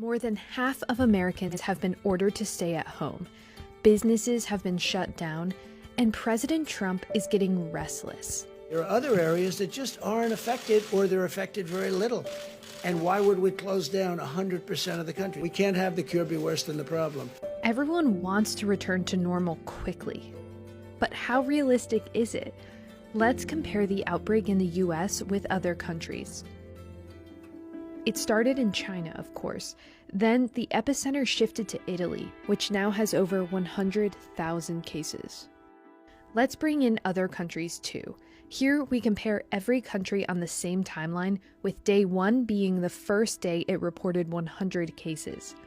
More than half of Americans have been ordered to stay at home. Businesses have been shut down, and President Trump is getting restless. There are other areas that just aren't affected, or they're affected very little. And why would we close down 100% of the country? We can't have the cure be worse than the problem. Everyone wants to return to normal quickly. But how realistic is it? Let's compare the outbreak in the US with other countries. It started in China, of course. Then the epicenter shifted to Italy, which now has over 100,000 cases. Let's bring in other countries too. Here we compare every country on the same timeline, with day 1 being the first day it reported 100 cases.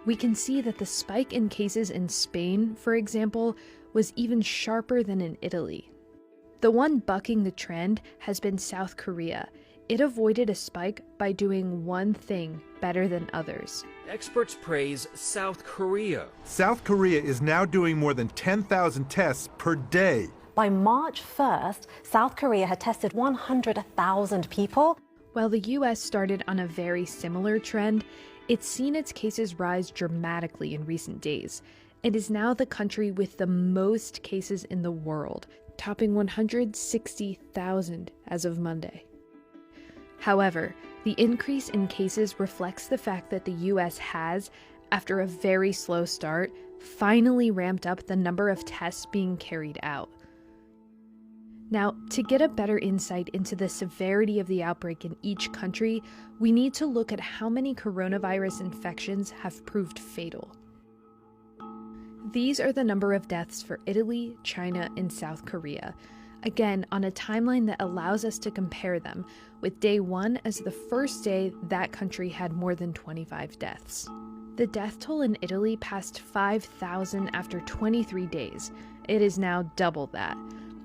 We can see that the spike in cases in Spain, for example, was even sharper than in Italy. The one bucking the trend has been South Korea. It avoided a spike by doing one thing better than others. Experts praise South Korea. South Korea is now doing more than 10,000 tests per day. By March 1st, South Korea had tested 100,000 people. While the US started on a very similar trend, it's seen its cases rise dramatically in recent days. It is now the country with the most cases in the world, topping 160,000 as of Monday. However, the increase in cases reflects the fact that the US has, after a very slow start, finally ramped up the number of tests being carried out. Now, to get a better insight into the severity of the outbreak in each country, we need to look at how many coronavirus infections have proved fatal. These are the number of deaths for Italy, China, and South Korea. Again, on a timeline that allows us to compare them, with day 1 as the first day that country had more than 25 deaths. The death toll in Italy passed 5,000 after 23 days. It is now double that.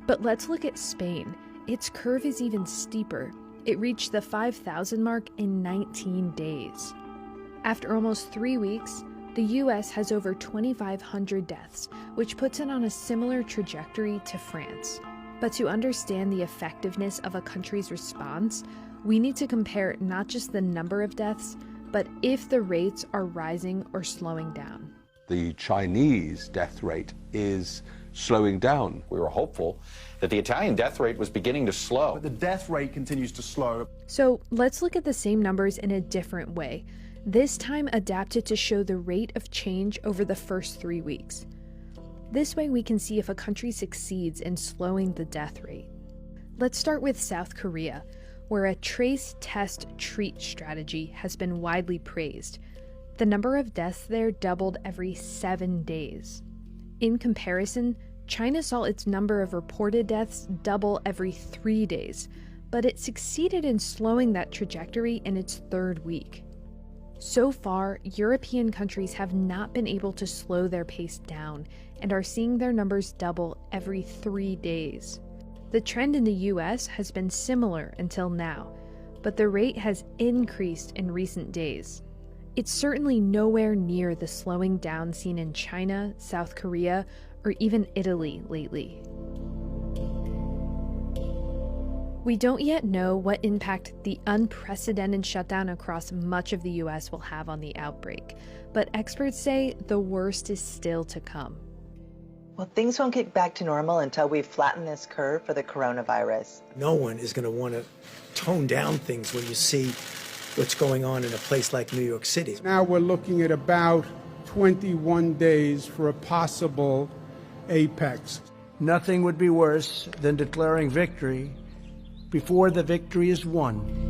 But let's look at Spain. Its curve is even steeper. It reached the 5,000 mark in 19 days. After almost 3 weeks, the US has over 2,500 deaths, which puts it on a similar trajectory to France. But to understand the effectiveness of a country's response, we need to compare not just the number of deaths, but if the rates are rising or slowing down. The Chinese death rate is slowing down. We were hopeful that the Italian death rate was beginning to slow. But the death rate continues to slow. So let's look at the same numbers in a different way, this time adapted to show the rate of change over the first 3 weeks. This way we can see if a country succeeds in slowing the death rate. Let's start with South Korea, where a trace, test, treat strategy has been widely praised. The number of deaths there doubled every 7 days. In comparison, China saw its number of reported deaths double every 3 days, but it succeeded in slowing that trajectory in its 3rd week. So far, European countries have not been able to slow their pace down and are seeing their numbers double every 3 days. The trend in the US has been similar until now, but the rate has increased in recent days. It's certainly nowhere near the slowing down seen in China, South Korea, or even Italy lately. We don't yet know what impact the unprecedented shutdown across much of the US will have on the outbreak, but experts say the worst is still to come. Well, things won't get back to normal until we flatten this curve for the coronavirus. No one is going to want to tone down things when you see what's going on in a place like New York City. Now we're looking at about 21 days for a possible apex. Nothing would be worse than declaring victory before the victory is won.